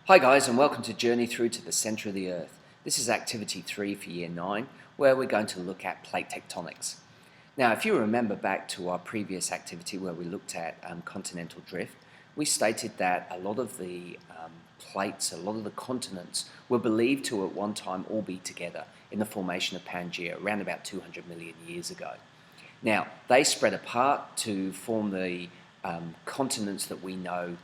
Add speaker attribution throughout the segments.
Speaker 1: Hi guys, and welcome to Journey Through to the Centre of the Earth. This is activity 3 for year 9, where we're going to look at plate tectonics. Now, if you remember back to our previous activity where we looked at continental drift, we stated that a lot of the plates, a lot of the continents were believed to at one time all be together in the formation of Pangaea around about 200 million years ago. Now, they spread apart to form the continents that we know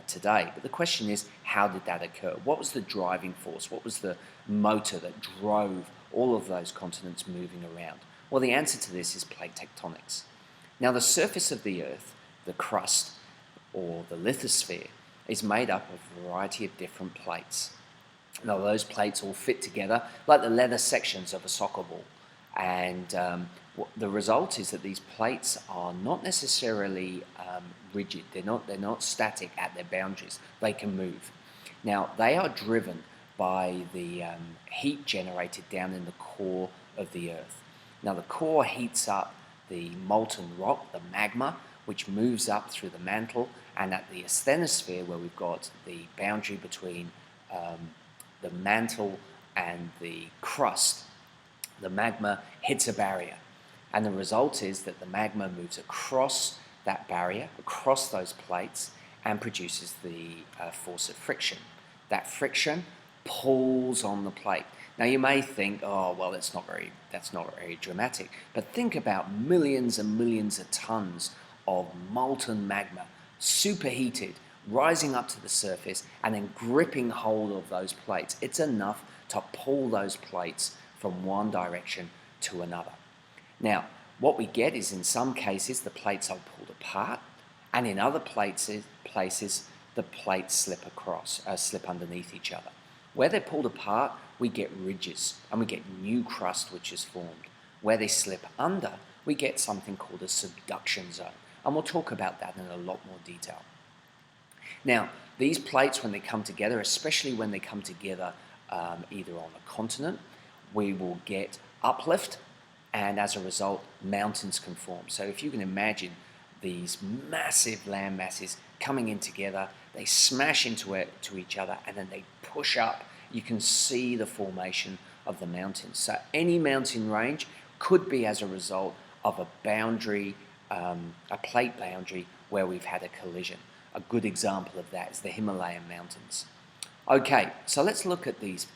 Speaker 1: today. But the question is, how did that occur? What was the driving force? What was the motor that drove all of those continents moving around? Well, the answer to this is plate tectonics. Now, the surface of the Earth, the crust, or the lithosphere, is made up of a variety of different plates. Now, those plates all fit together like the leather sections of a soccer ball. And the result is that these plates are not necessarily rigid. They're not static at their boundaries. They can move. Now, they are driven by the heat generated down in the core of the Earth. Now, the core heats up the molten rock, the magma, which moves up through the mantle, and at the asthenosphere, where we've got the boundary between the mantle and the crust, the magma hits a barrier. And the result is that the magma moves across that barrier, across those plates, and produces the force of friction. That friction pulls on the plate. Now you may think, oh well, that's not very dramatic. But think about millions and millions of tons of molten magma, superheated, rising up to the surface, and then gripping hold of those plates. It's enough to pull those plates from one direction to another. Now, what we get is in some cases the plates are pulled apart, and in other places the plates slip underneath each other. Where they're pulled apart, we get ridges and we get new crust which is formed. Where they slip under, we get something called a subduction zone, and we'll talk about that in a lot more detail. Now, these plates, when they come together, especially when they come together either on a continent, we will get uplift, and as a result, mountains can form. So if you can imagine these massive land masses coming in together, they smash into each other, and then they push up. You can see the formation of the mountains. So any mountain range could be as a result of a boundary, a plate boundary where we've had a collision. A good example of that is the Himalayan mountains. Okay, so let's look at this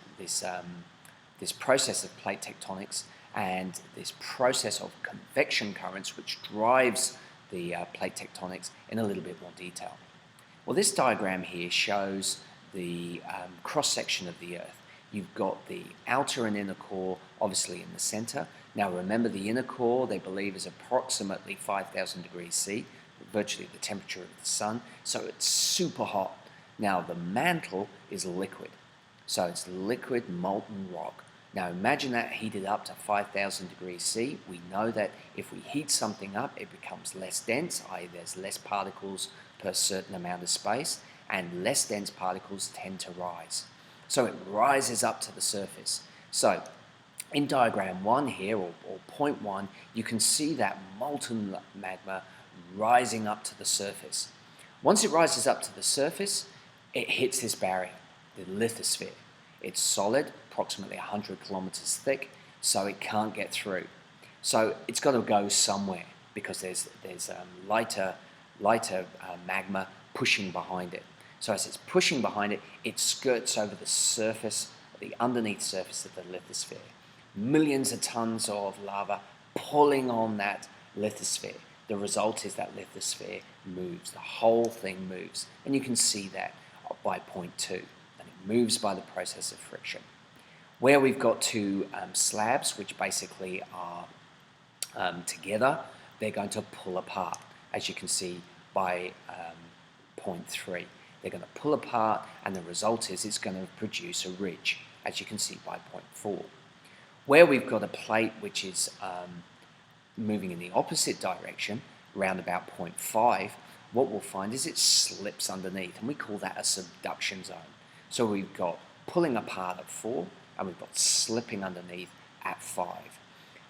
Speaker 1: process of plate tectonics and this process of convection currents which drives the plate tectonics in a little bit more detail. Well, this diagram here shows the cross-section of the Earth. You've got the outer and inner core obviously in the center. Now remember, the inner core they believe is approximately 5,000 degrees C, virtually the temperature of the sun, so it's super hot. Now the mantle is liquid, so it's liquid molten rock. Now imagine that heated up to 5,000 degrees C. We know that if we heat something up, it becomes less dense, i.e. there's less particles per certain amount of space, and less dense particles tend to rise. So it rises up to the surface. So in diagram 1 here, or point 1, you can see that molten magma rising up to the surface. Once it rises up to the surface, it hits this barrier, the lithosphere. It's solid, approximately 100 kilometers thick, so it can't get through. So it's got to go somewhere because there's lighter magma pushing behind it. So as it's pushing behind it, it skirts over the surface, the underneath surface of the lithosphere. Millions of tons of lava pulling on that lithosphere. The result is that lithosphere moves. The whole thing moves, and you can see that by point 2. And it moves by the process of friction. Where we've got two slabs, which basically are together, they're going to pull apart, as you can see by point 3. They're going to pull apart, and the result is it's going to produce a ridge, as you can see by point 4. Where we've got a plate which is moving in the opposite direction, around about point 5, what we'll find is it slips underneath, and we call that a subduction zone. So we've got pulling apart at 4, and we've got slipping underneath at 5.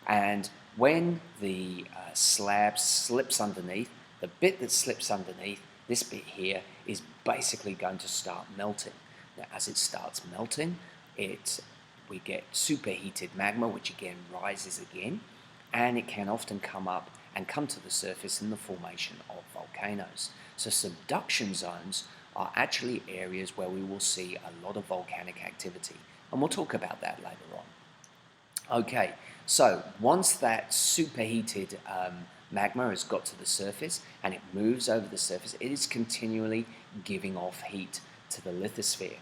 Speaker 1: And when the slab slips underneath, the bit that slips underneath, this bit here, is basically going to start melting. Now, as it starts melting, we get superheated magma, which again rises again, and it can often come up and come to the surface in the formation of volcanoes. So subduction zones are actually areas where we will see a lot of volcanic activity, and we'll talk about that later on. Okay, so once that superheated magma has got to the surface and it moves over the surface, it is continually giving off heat to the lithosphere.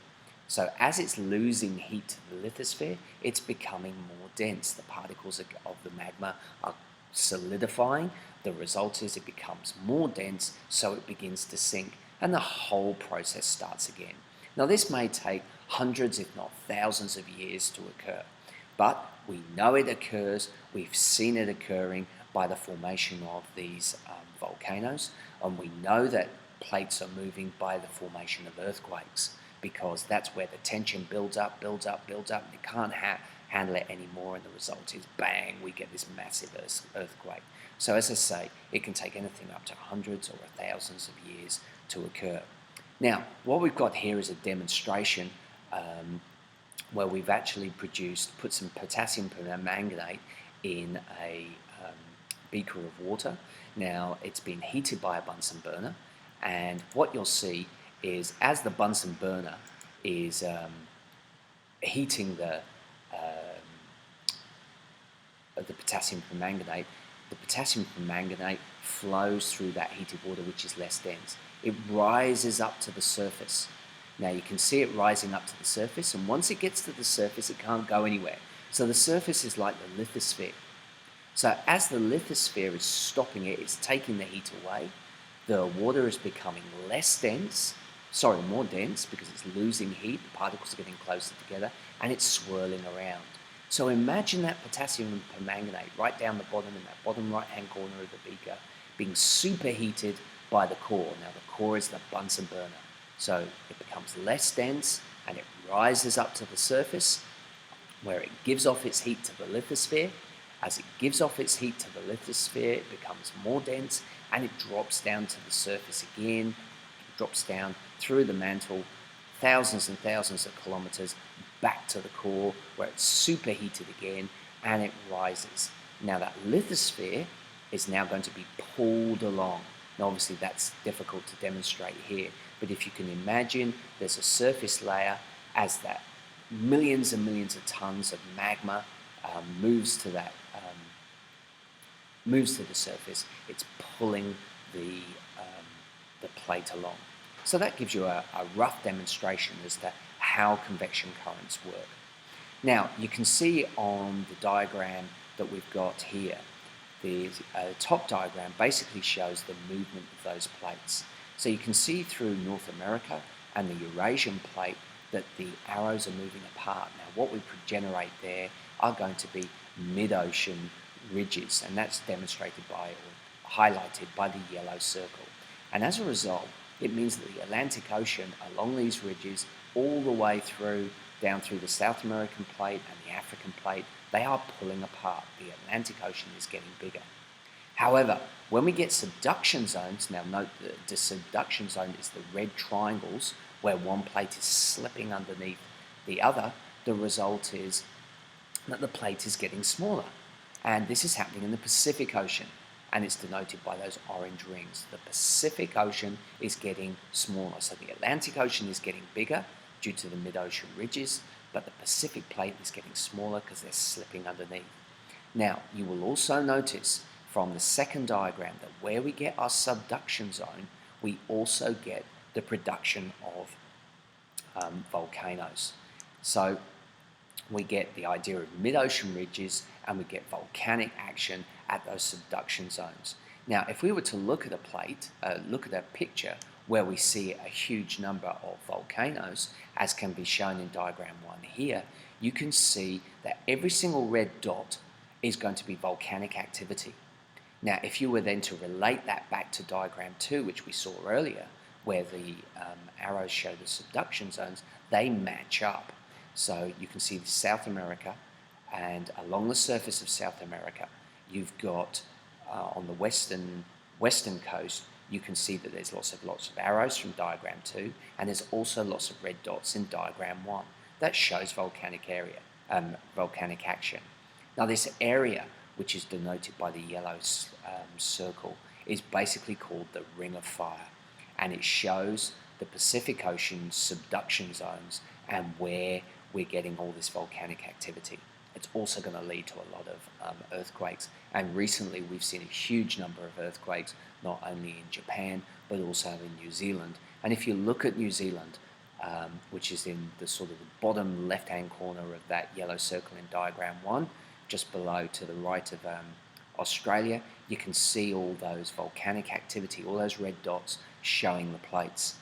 Speaker 1: So as it's losing heat to the lithosphere, it's becoming more dense. The particles of the magma are solidifying. The result is it becomes more dense, so it begins to sink, and the whole process starts again. Now this may take hundreds, if not thousands of years to occur, but we know it occurs, we've seen it occurring by the formation of these volcanoes, and we know that plates are moving by the formation of earthquakes, because that's where the tension builds up, and it can't handle it anymore, and the result is bang, we get this massive earthquake. So as I say, it can take anything up to hundreds or thousands of years to occur. Now, what we've got here is a demonstration where we've actually put some potassium permanganate in a beaker of water. Now, it's been heated by a Bunsen burner, and what you'll see is as the Bunsen burner is heating the potassium permanganate, the potassium permanganate flows through that heated water, which is less dense. It rises up to the surface. Now you can see it rising up to the surface, and once it gets to the surface, it can't go anywhere. So the surface is like the lithosphere. So as the lithosphere is stopping it, it's taking the heat away, the water is becoming more dense because it's losing heat, the particles are getting closer together, and it's swirling around. So imagine that potassium permanganate right down the bottom, in that bottom right-hand corner of the beaker, being superheated by the core. Now the core is the Bunsen burner. So it becomes less dense and it rises up to the surface where it gives off its heat to the lithosphere. As it gives off its heat to the lithosphere, it becomes more dense and it drops down to the surface again. It drops down through the mantle, thousands and thousands of kilometers back to the core where it's superheated again and it rises. Now that lithosphere is now going to be pulled along. Now obviously that's difficult to demonstrate here, but if you can imagine there's a surface layer, as that millions and millions of tons of magma moves to the surface, it's pulling the plate along. So that gives you a rough demonstration as to how convection currents work. Now you can see on the diagram that we've got here, the top diagram basically shows the movement of those plates. So you can see through North America and the Eurasian plate that the arrows are moving apart. Now what we could generate there are going to be mid-ocean ridges, and that's demonstrated by or highlighted by the yellow circle. And as a result, it means that the Atlantic Ocean along these ridges all the way through down through the South American plate and the African plate, they are pulling apart. The Atlantic Ocean is getting bigger. However, when we get subduction zones, now note that the subduction zone is the red triangles where one plate is slipping underneath the other, the result is that the plate is getting smaller. And this is happening in the Pacific Ocean, and it's denoted by those orange rings. The Pacific Ocean is getting smaller. So the Atlantic Ocean is getting bigger due to the mid-ocean ridges, but the Pacific plate is getting smaller because they're slipping underneath. Now, you will also notice from the second diagram that where we get our subduction zone, we also get the production of volcanoes. So we get the idea of mid-ocean ridges and we get volcanic action at those subduction zones. Now, if we were to look at a plate, look at a picture where we see a huge number of volcanoes, as can be shown in diagram 1 here, you can see that every single red dot is going to be volcanic activity. Now, if you were then to relate that back to diagram 2, which we saw earlier, where the arrows show the subduction zones, they match up. So you can see South America, and along the surface of South America, you've got on the western coast, you can see that there's lots of arrows from diagram 2, and there's also lots of red dots in diagram 1. That shows volcanic volcanic action. Now this area, which is denoted by the yellow circle, is basically called the Ring of Fire, and it shows the Pacific Ocean subduction zones and where we're getting all this volcanic activity. It's also going to lead to a lot of earthquakes, and recently we've seen a huge number of earthquakes, not only in Japan but also in New Zealand. And if you look at New Zealand, which is in the sort of the bottom left-hand corner of that yellow circle in diagram 1, just below to the right of Australia, you can see all those volcanic activity, all those red dots showing the plates.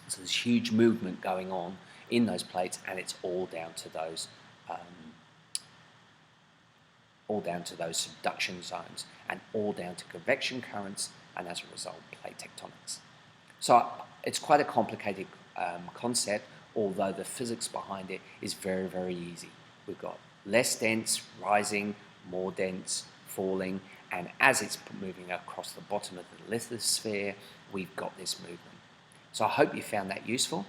Speaker 1: So there's huge movement going on in those plates, and it's all down to those subduction zones, and all down to convection currents, and as a result, plate tectonics. So it's quite a complicated concept, although the physics behind it is very, very easy. We've got less dense rising, more dense falling, and as it's moving across the bottom of the lithosphere, we've got this movement. So I hope you found that useful.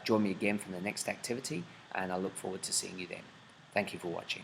Speaker 1: Join me again for the next activity, and I look forward to seeing you then. Thank you for watching.